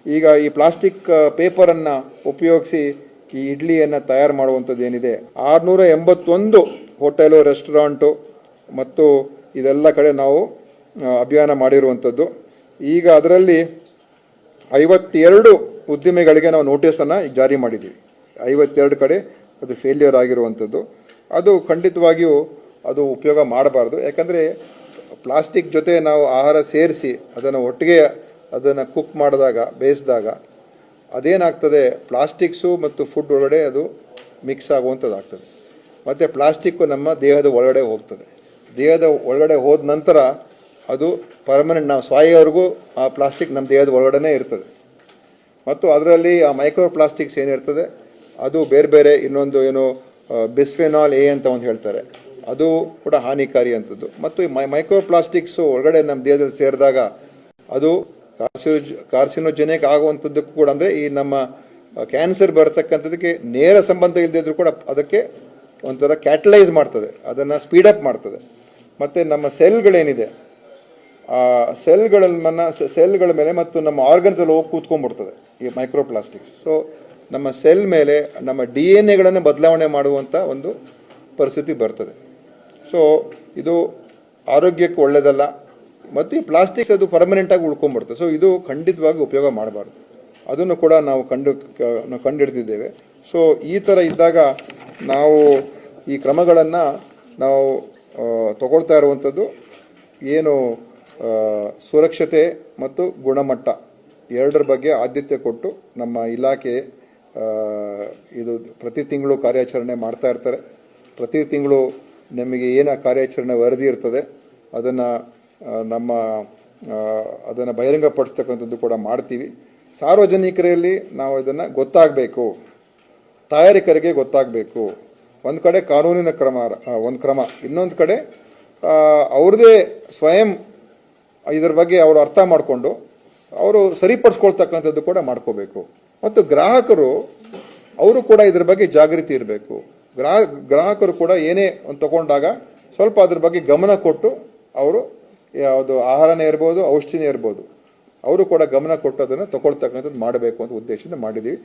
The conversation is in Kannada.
ಈಗ ಈ ಪ್ಲಾಸ್ಟಿಕ್ ಪೇಪರನ್ನು ಉಪಯೋಗಿಸಿ ಈ ಇಡ್ಲಿಯನ್ನು ತಯಾರು ಮಾಡುವಂಥದ್ದು ಏನಿದೆ 681 ಹೋಟೆಲು ರೆಸ್ಟೋರೆಂಟು ಮತ್ತು ಇದೆಲ್ಲ ಕಡೆ ನಾವು ಅಭಿಯಾನ ಮಾಡಿರುವಂಥದ್ದು. ಈಗ ಅದರಲ್ಲಿ 52 ಉದ್ದಿಮೆಗಳಿಗೆ ನಾವು ನೋಟಿಸನ್ನು ಜಾರಿ ಮಾಡಿದ್ದೀವಿ. 52 ಕಡೆ ಅದು ಫೇಲ್ಯೂರ್ ಆಗಿರುವಂಥದ್ದು. ಅದು ಖಂಡಿತವಾಗಿಯೂ ಅದು ಉಪಯೋಗ ಮಾಡಬಾರ್ದು. ಯಾಕಂದರೆ ಪ್ಲಾಸ್ಟಿಕ್ ಜೊತೆ ನಾವು ಆಹಾರ ಸೇರಿಸಿ ಅದನ್ನು ಒಟ್ಟಿಗೆ ಅದನ್ನು ಕುಕ್ ಮಾಡಿದಾಗ ಬೇಯಿಸಿದಾಗ ಅದೇನಾಗ್ತದೆ, ಪ್ಲಾಸ್ಟಿಕ್ಸು ಮತ್ತು ಫುಡ್ ಒಳಗಡೆ ಅದು ಮಿಕ್ಸ್ ಆಗುವಂಥದ್ದಾಗ್ತದೆ. ಮತ್ತು ಪ್ಲಾಸ್ಟಿಕ್ಕು ನಮ್ಮ ದೇಹದ ಒಳಗಡೆ ಹೋಗ್ತದೆ. ದೇಹದ ಒಳಗಡೆ ಹೋದ ನಂತರ ಅದು ಪರ್ಮನೆಂಟ್, ನಾವು ಸಾಯೋವರೆಗೂ ಆ ಪ್ಲಾಸ್ಟಿಕ್ ನಮ್ಮ ದೇಹದ ಒಳಗಡೆ ಇರ್ತದೆ. ಮತ್ತು ಅದರಲ್ಲಿ ಆ ಮೈಕ್ರೋ ಪ್ಲಾಸ್ಟಿಕ್ಸ್ ಏನಿರ್ತದೆ ಅದು ಬೇರೆ ಬೇರೆ ಇನ್ನೊಂದು ಏನು ಬಿಸ್ಫೆನಾಲ್ ಎ ಅಂತ ಒಂದು ಹೇಳ್ತಾರೆ, ಅದು ಕೂಡ ಹಾನಿಕಾರಿ ಅಂಥದ್ದು. ಮತ್ತು ಈ ಮೈಕ್ರೋ ಪ್ಲಾಸ್ಟಿಕ್ಸು ಒಳಗಡೆ ನಮ್ಮ ದೇಹದಲ್ಲಿ ಸೇರಿದಾಗ ಅದು ಕಾರ್ಸಿನೋಜೆನಿಕ್ ಆಗುವಂಥದ್ದಕ್ಕೂ ಕೂಡ, ಅಂದರೆ ಈ ನಮ್ಮ ಕ್ಯಾನ್ಸರ್ ಬರತಕ್ಕಂಥದ್ದಕ್ಕೆ ನೇರ ಸಂಬಂಧ ಇಲ್ಲದಿದ್ರೂ ಕೂಡ ಅದಕ್ಕೆ ಒಂಥರ ಕ್ಯಾಟಲೈಸ್ ಮಾಡ್ತದೆ, ಅದನ್ನು ಸ್ಪೀಡಪ್ ಮಾಡ್ತದೆ. ಮತ್ತು ನಮ್ಮ ಸೆಲ್ಗಳೇನಿದೆ ಆ ಸೆಲ್ಗಳ ಮೇಲೆ ಮತ್ತು ನಮ್ಮ ಆರ್ಗನ್ಸಲ್ಲಿ ಹೋಗಿ ಕೂತ್ಕೊಂಡ್ಬಿಡ್ತದೆ ಈ ಮೈಕ್ರೋ ಪ್ಲಾಸ್ಟಿಕ್ಸ್. ಸೊ ನಮ್ಮ ಸೆಲ್ ಮೇಲೆ ನಮ್ಮ DNA ಬದಲಾವಣೆ ಮಾಡುವಂಥ ಒಂದು ಪರಿಸ್ಥಿತಿ ಬರ್ತದೆ. ಸೊ ಇದು ಆರೋಗ್ಯಕ್ಕೆ ಒಳ್ಳೆಯದಲ್ಲ. ಮತ್ತು ಈ ಪ್ಲಾಸ್ಟಿಕ್ಸ್ ಅದು ಪರ್ಮನೆಂಟಾಗಿ ಉಳ್ಕೊಂಡ್ಬಿಡ್ತದೆ. ಸೊ ಇದು ಖಂಡಿತವಾಗಿ ಉಪಯೋಗ ಮಾಡಬಾರ್ದು. ಅದನ್ನು ಕೂಡ ನಾವು ಕಂಡುಹಿಡ್ದಿದ್ದೇವೆ. ಸೊ ಈ ಥರ ಇದ್ದಾಗ ನಾವು ಈ ಕ್ರಮಗಳನ್ನು ನಾವು ತಗೊಳ್ತಾ ಇರುವಂಥದ್ದು ಏನು ಸುರಕ್ಷತೆ ಮತ್ತು ಗುಣಮಟ್ಟ ಎರಡರ ಬಗ್ಗೆ ಆದ್ಯತೆ ಕೊಟ್ಟು ನಮ್ಮ ಇಲಾಖೆ ಇದು ಪ್ರತಿ ತಿಂಗಳು ಕಾರ್ಯಾಚರಣೆ ಮಾಡ್ತಾ ಇರ್ತಾರೆ. ಪ್ರತಿ ತಿಂಗಳು ನಮಗೆ ಏನು ಕಾರ್ಯಾಚರಣೆ ವರದಿ ಇರ್ತದೆ ಅದನ್ನು ಅದನ್ನು ಬಹಿರಂಗಪಡಿಸ್ತಕ್ಕಂಥದ್ದು ಕೂಡ ಮಾಡ್ತೀವಿ. ಸಾರ್ವಜನಿಕರಲ್ಲಿ ನಾವು ಇದನ್ನು ಗೊತ್ತಾಗಬೇಕು, ತಯಾರಿಕರಿಗೆ ಗೊತ್ತಾಗಬೇಕು. ಒಂದು ಕಡೆ ಕಾನೂನಿನ ಕ್ರಮ, ಇನ್ನೊಂದು ಕಡೆ ಅವ್ರದ್ದೇ ಸ್ವಯಂ ಇದರ ಬಗ್ಗೆ ಅವರು ಅರ್ಥ ಮಾಡಿಕೊಂಡು ಅವರು ಸರಿಪಡಿಸ್ಕೊಳ್ತಕ್ಕಂಥದ್ದು ಕೂಡ ಮಾಡ್ಕೋಬೇಕು. ಮತ್ತು ಗ್ರಾಹಕರು ಅವರು ಕೂಡ ಇದ್ರ ಬಗ್ಗೆ ಜಾಗೃತಿ ಇರಬೇಕು. ಗ್ರಾಹಕರು ಕೂಡ ಏನೇ ಒಂದು ತಗೊಂಡಾಗ ಸ್ವಲ್ಪ ಅದ್ರ ಬಗ್ಗೆ ಗಮನ ಕೊಟ್ಟು ಅವರು ಯಾವುದು ಆಹಾರನೇ ಇರ್ಬೋದು, ಔಷಧಿನೇ ಇರ್ಬೋದು, ಅವರು ಕೂಡ ಗಮನ ಕೊಟ್ಟು ಅದನ್ನು ತಗೊಳ್ತಕ್ಕಂಥದ್ದು ಮಾಡಬೇಕು ಅಂತ ಉದ್ದೇಶದಿಂದ ಮಾಡಿದ್ದೀವಿ.